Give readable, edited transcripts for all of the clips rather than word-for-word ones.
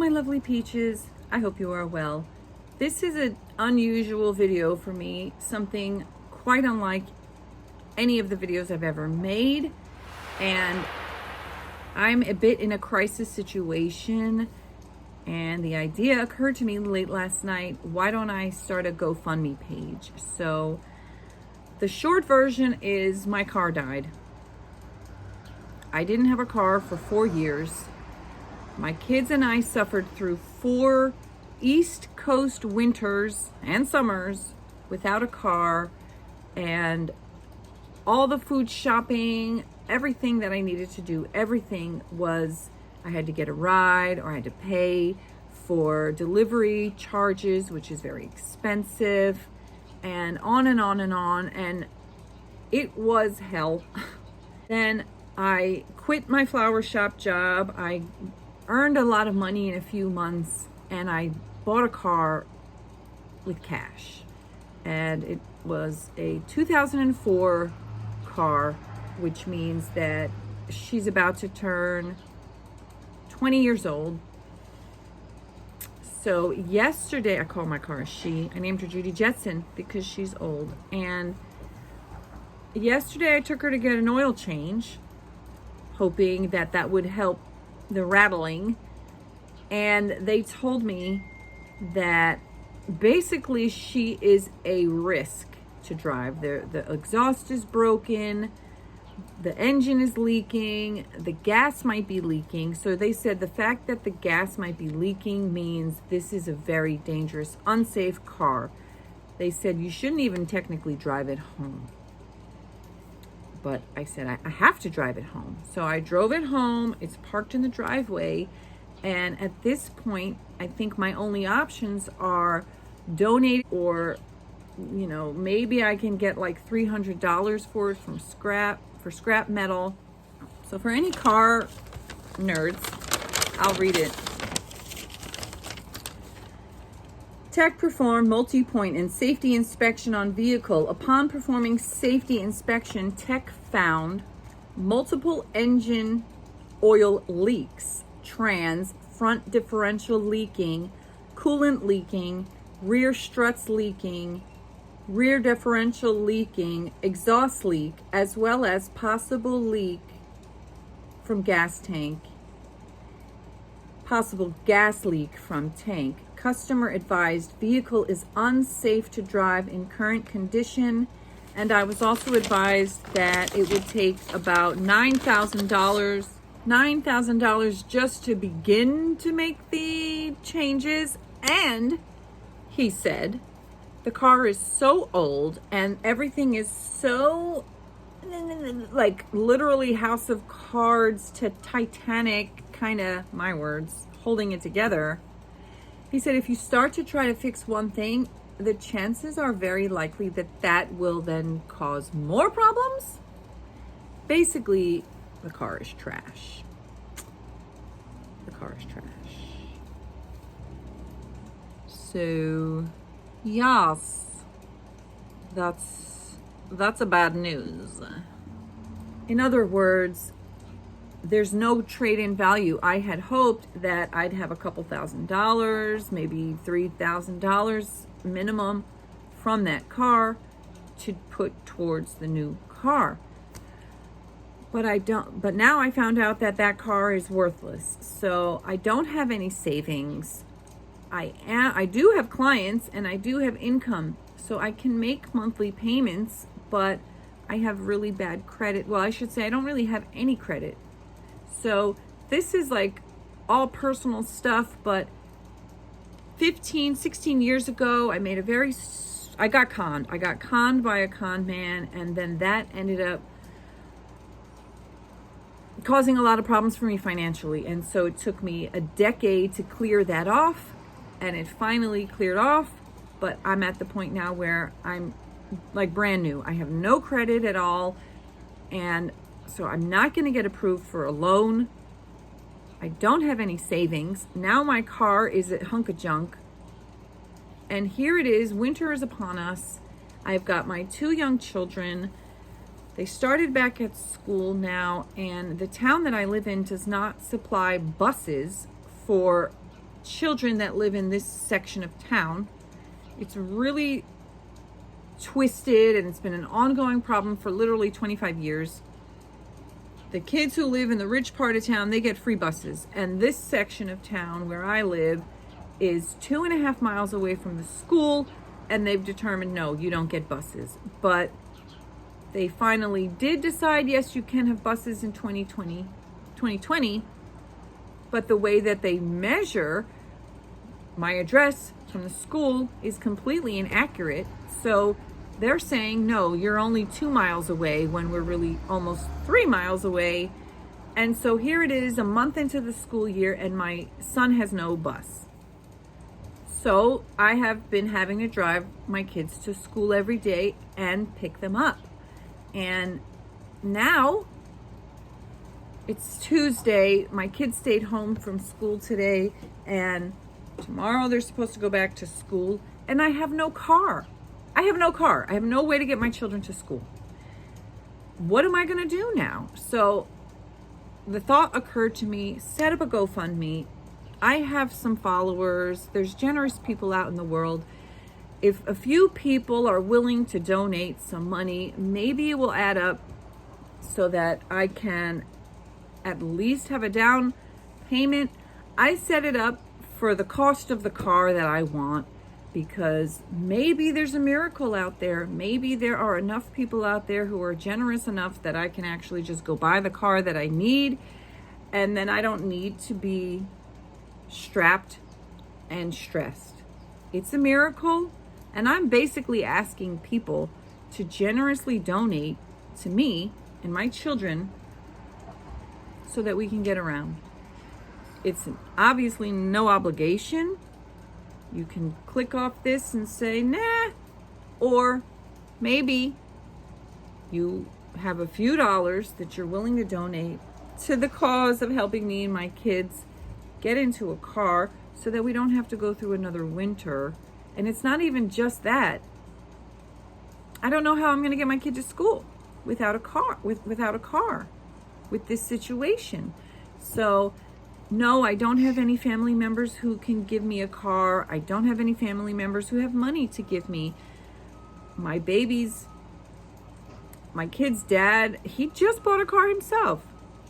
my lovely peaches. I hope you are well. This is an unusual video for me, something quite unlike any of the videos I've ever made. And I'm a bit in a crisis situation. And the idea occurred to me late last night. Why don't I start a GoFundMe page? So the short version is my car died. I didn't have a car for 4 years. My kids and I suffered through 4 East Coast winters and summers without a car, and all the food shopping, everything that I needed to do, everything was, I had to get a ride or I had to pay for delivery charges, which is very expensive, and on and on and on. And it was hell. Then I quit my flower shop job. I earned a lot of money in a few months, and I bought a car with cash. And it was a 2004 car, which means that she's about to turn 20 years old. So yesterday, I call my car a she. I named her Judy Jetson because she's old. And yesterday I took her to get an oil change, hoping that that would help the rattling. And they told me that basically she is a risk to drive. The exhaust is broken, the engine is leaking, the gas might be leaking. So they said the fact that the gas might be leaking means this is a very dangerous, unsafe car. They said you shouldn't even technically drive it home. But I said, I have to drive it home. So I drove it home. It's parked in the driveway. And at this point, I think my only options are donate, or, you know, maybe I can get like $300 for it from scrap metal. So for any car nerds, I'll read it. Tech performed multi-point and safety inspection on vehicle. Upon performing safety inspection, tech found multiple engine oil leaks, trans, front differential leaking, coolant leaking, rear struts leaking, rear differential leaking, exhaust leak, as well as possible leak from gas tank, possible gas leak from tank. Customer advised vehicle is unsafe to drive in current condition. And I was also advised that it would take about $9,000 just to begin to make the changes. And he said the car is so old and everything is so, like, literally House of Cards to Titanic, kind of, my words, holding it together. He said if you start to try to fix one thing, the chances are very likely that that will then cause more problems. Basically, the car is trash. The car is trash. So, yes, that's a bad news. In other words, there's no trade-in value. I had hoped that I'd have a couple $1,000s, maybe $3,000 minimum from that car to put towards the new car. But I don't. But now I found out that that car is worthless. So I don't have any savings. I do have clients and I do have income, so I can make monthly payments, but I have really bad credit. Well, I should say I don't really have any credit. So this is like all personal stuff, but 15, 16 years ago, I got conned. I got conned by a con man, and then that ended up causing a lot of problems for me financially. And so it took me a decade to clear that off, and it finally cleared off. But I'm at the point now where I'm like brand new. I have no credit at all, and so I'm not going to get approved for a loan. I don't have any savings. Now my car is a hunk of junk. And here it is, winter is upon us. I've got my 2 young children. They started back at school now, and the town that I live in does not supply buses for children that live in this section of town. It's really twisted, and it's been an ongoing problem for literally 25 years. The kids who live in the rich part of town, they get free buses. And this section of town where I live is 2.5 miles away from the school, and they've determined, no, you don't get buses. But they finally did decide, yes, you can have buses in 2020, but the way that they measure my address from the school is completely inaccurate. So they're saying, no, you're only 2 miles away when we're really almost 3 miles away. And so here it is, a month into the school year, and my son has no bus. So I have been having to drive my kids to school every day and pick them up. And now it's Tuesday. My kids stayed home from school today, and tomorrow they're supposed to go back to school, and I have no car. I have no way to get my children to school. What am I going to do now? So the thought occurred to me, set up a GoFundMe. I have some followers. There's generous people out in the world. If a few people are willing to donate some money, maybe it will add up so that I can at least have a down payment. I set it up for the cost of the car that I want, because maybe there's a miracle out there. Maybe there are enough people out there who are generous enough that I can actually just go buy the car that I need, and then I don't need to be strapped and stressed. It's a miracle, and I'm basically asking people to generously donate to me and my children so that we can get around. It's obviously no obligation. You can click off this and say, nah, or maybe you have a few dollars that you're willing to donate to the cause of helping me and my kids get into a car so that we don't have to go through another winter. And it's not even just that. I don't know how I'm going to get my kid to school without a car, with this situation. So no, I don't have any family members who can give me a car. I don't have any family members who have money to give me. My kid's dad, he just bought a car himself.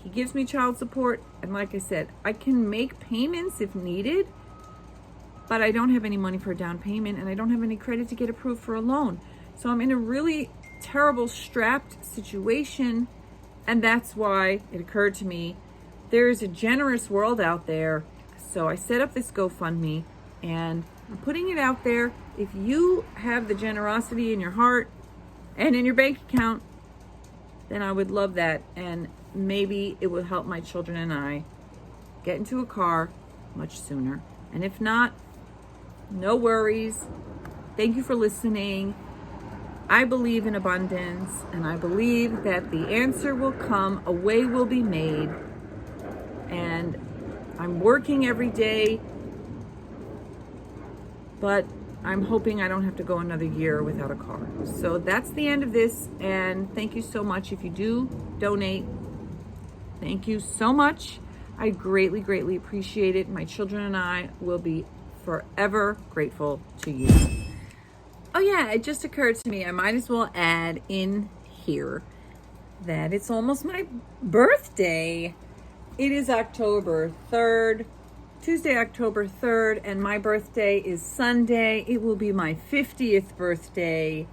He gives me child support. And like I said, I can make payments if needed, but I don't have any money for a down payment, and I don't have any credit to get approved for a loan. So I'm in a really terrible, strapped situation. And that's why it occurred to me, there is a generous world out there. So I set up this GoFundMe, and I'm putting it out there. If you have the generosity in your heart and in your bank account, then I would love that. And maybe it will help my children and I get into a car much sooner. And if not, no worries. Thank you for listening. I believe in abundance, and I believe that the answer will come, a way will be made. And I'm working every day, but I'm hoping I don't have to go another year without a car. So that's the end of this, and thank you so much. If you do donate, thank you so much. I greatly, greatly appreciate it. My children and I will be forever grateful to you. Oh yeah, it just occurred to me, I might as well add in here that it's almost my birthday. It is October 3rd, Tuesday, October 3rd, and my birthday is Sunday. It will be my 50th birthday.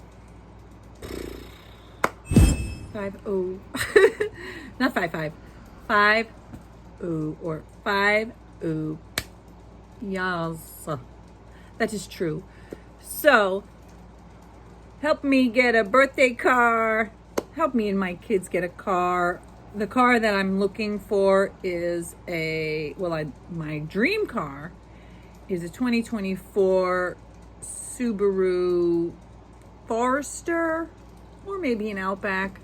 5-0. Not 5-5. 5-0 or 5-0. Yes. That is true. So, help me get a birthday car. Help me and my kids get a car. The car that I'm looking for is my dream car is a 2024 Subaru Forester, or maybe an Outback,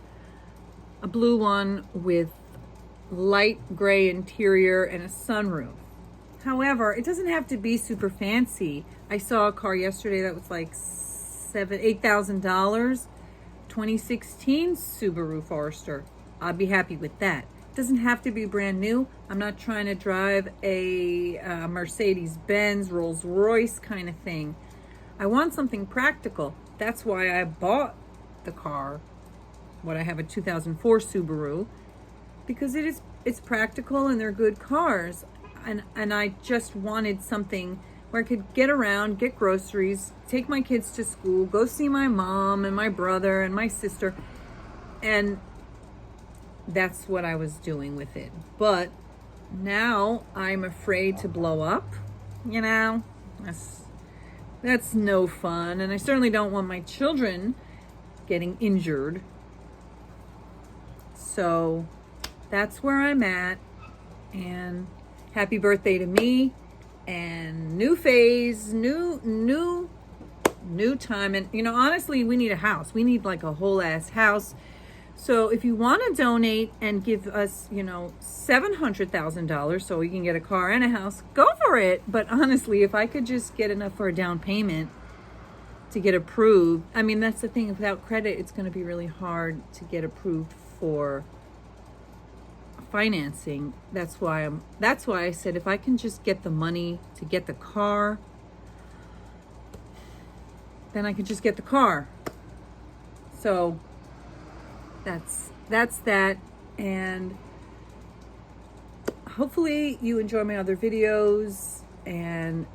a blue one with light gray interior and a sunroof. However, it doesn't have to be super fancy. I saw a car yesterday that was like $8,000, 2016 Subaru Forester. I'd be happy with that. Doesn't have to be brand new. I'm not trying to drive a Mercedes-Benz, Rolls-Royce kind of thing. I want something practical. That's why I bought the car. I have a 2004 Subaru, because it's practical and they're good cars. And I just wanted something where I could get around, get groceries, take my kids to school, go see my mom and my brother and my sister. And that's what I was doing with it. But now I'm afraid to blow up. You know, that's no fun. And I certainly don't want my children getting injured. So that's where I'm at. And happy birthday to me. And new phase, new time. And, you know, honestly, we need a house. We need like a whole ass house. So if you want to donate and give us, you know, $700,000 so we can get a car and a house, go for it. But honestly, if I could just get enough for a down payment to get approved. I mean, that's the thing. Without credit, it's going to be really hard to get approved for financing. That's why I said if I can just get the money to get the car, then I can just get the car. So that's that. And hopefully you enjoy my other videos, and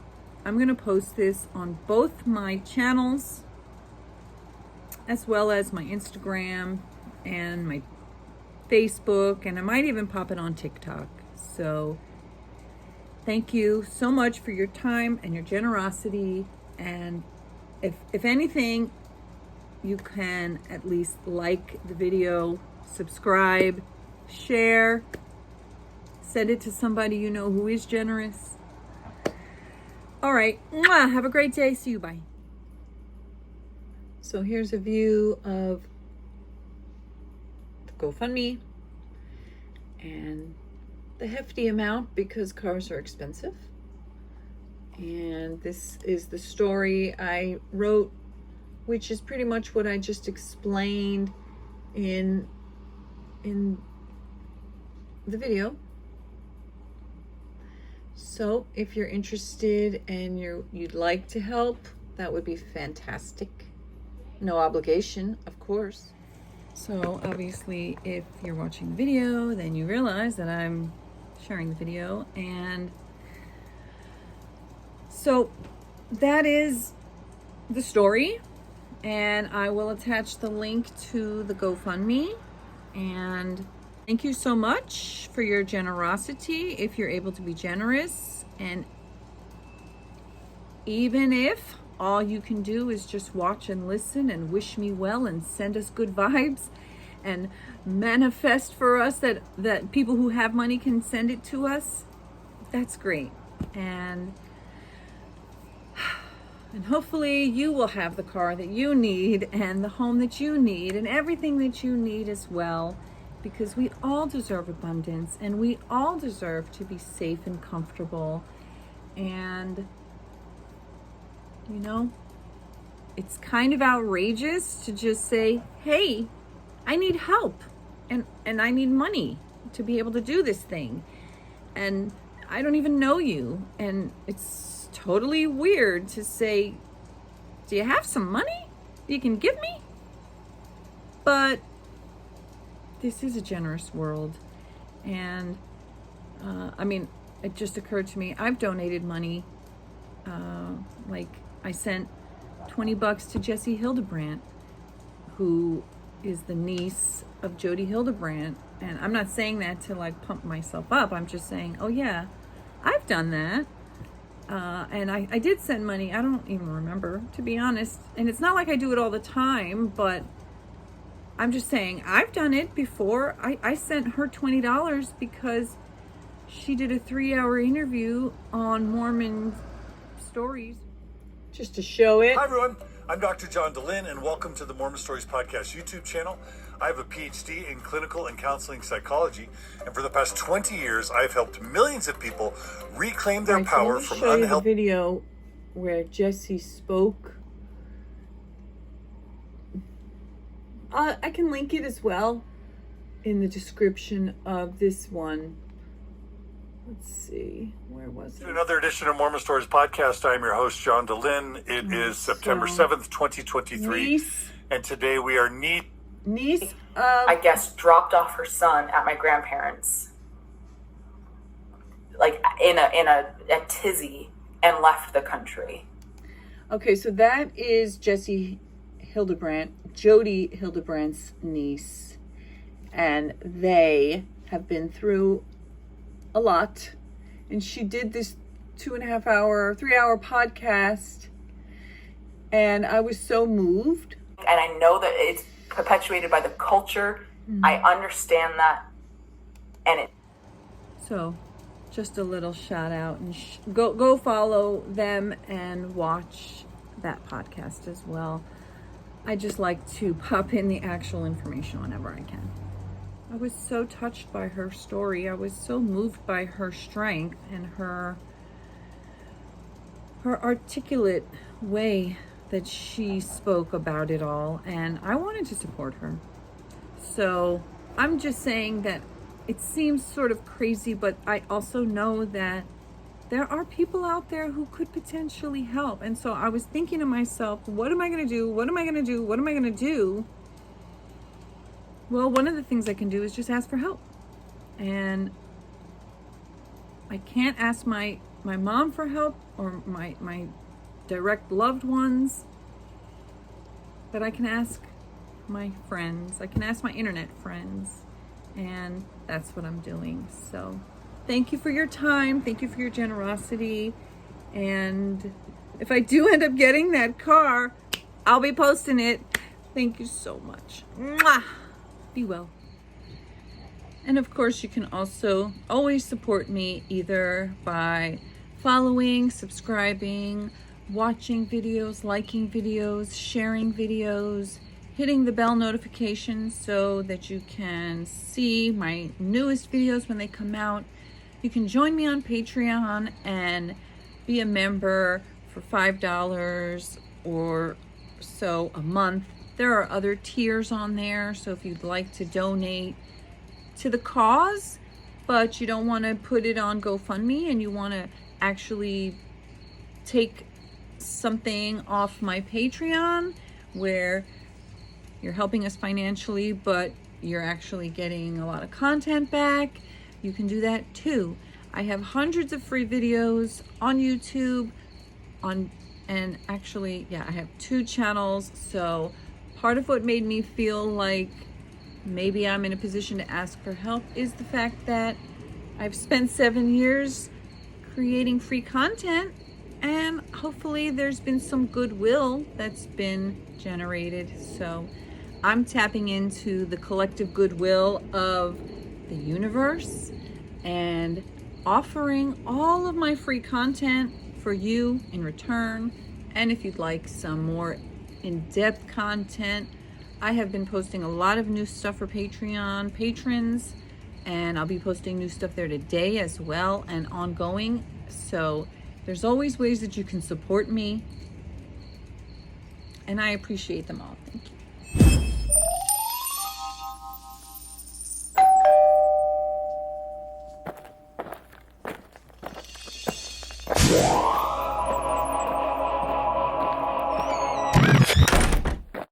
I'm going to post this on both my channels as well as my Instagram and my Facebook, and I might even pop it on TikTok. So thank you so much for your time and your generosity. And if anything, you can at least like the video, subscribe, share, send it to somebody you know who is generous. All right. Mwah. Have a great day. See you. Bye. So here's a view of the GoFundMe and the hefty amount because cars are expensive. And this is the story I wrote, which is pretty much what I just explained in the video. So if you're interested and you'd like to help, that would be fantastic. No obligation, of course. So obviously, if you're watching the video, then you realize that I'm sharing the video. And so that is the story. And I will attach the link to the GoFundMe. And thank you so much for your generosity, if you're able to be generous. And even if all you can do is just watch and listen and wish me well and send us good vibes and manifest for us that people who have money can send it to us, that's great. And hopefully you will have the car that you need and the home that you need and everything that you need as well, because we all deserve abundance and we all deserve to be safe and comfortable. And you know, it's kind of outrageous to just say, hey, I need help and I need money to be able to do this thing. And I don't even know you. And it's totally weird to say, do you have some money you can give me? But this is a generous world. And I mean, it just occurred to me, I've donated money. Like I sent $20 to Jessi Hildebrandt, who is the niece of Jodi Hildebrandt. And I'm not saying that to like pump myself up. I'm just saying, oh yeah, I've done that. And I did send money. I don't even remember, to be honest. And it's not like I do it all the time, but I'm just saying I've done it before. I sent her $20 because she did a 3-hour interview on Mormon stories. Just to show it. Hi everyone, I'm Dr. John DeLynn and welcome to the Mormon Stories Podcast YouTube channel. I have a PhD in clinical and counseling psychology, and for the past 20 years I've helped millions of people reclaim their power from unhealthy. unhealthy. The video where Jessi spoke. I can link it as well. in the description of this one. Let's see, where was it? Another edition of Mormon Stories Podcast. I'm your host, John DeLynn. It is September 7th, 2023. Niece, And today we are niece of... I guess, dropped off her son at my grandparents', like in a tizzy, and left the country. Okay, so that is Jessi Hildebrandt, Jodi Hildebrandt's niece. And they have been through a lot. And she did this 3-hour podcast. And I was so moved. And I know that it's perpetuated by the culture. I understand that. And it. So, just a little shout out, and go follow them and watch that podcast as well. I just like to pop in the actual information whenever I can. I was so touched by her story. I was so moved by her strength and her articulate way that she spoke about it all, and I wanted to support her. So I'm just saying that it seems sort of crazy, but I also know that there are people out there who could potentially help. And so I was thinking to myself, what am I going to do? What am I going to do? What am I going to do? Well, one of the things I can do is just ask for help. And I can't ask my mom for help or my direct loved ones, but I can ask my friends. I can ask my internet friends. And that's what I'm doing. So thank you for your time. Thank you for your generosity. And if I do end up getting that car, I'll be posting it. Thank you so much. Mwah! Be well. And of course, you can also always support me either by following, subscribing, watching videos, liking videos, sharing videos, hitting the bell notification so that you can see my newest videos when they come out. You can join me on Patreon and be a member for $5 or so a month. There are other tiers on there, so if you'd like to donate to the cause, but you don't want to put it on GoFundMe and you want to actually take something off my Patreon where you're helping us financially, but you're actually getting a lot of content back, you can do that too. I have hundreds of free videos on YouTube, and actually, I have 2 channels. So part of what made me feel like maybe I'm in a position to ask for help is the fact that I've spent 7 years creating free content, and hopefully there's been some goodwill that's been generated. So I'm tapping into the collective goodwill of the universe and offering all of my free content for you in return. And if you'd like some more in-depth content, I have been posting a lot of new stuff for Patreon patrons, and I'll be posting new stuff there today as well and ongoing. So there's always ways that you can support me, and I appreciate them all. Thank you.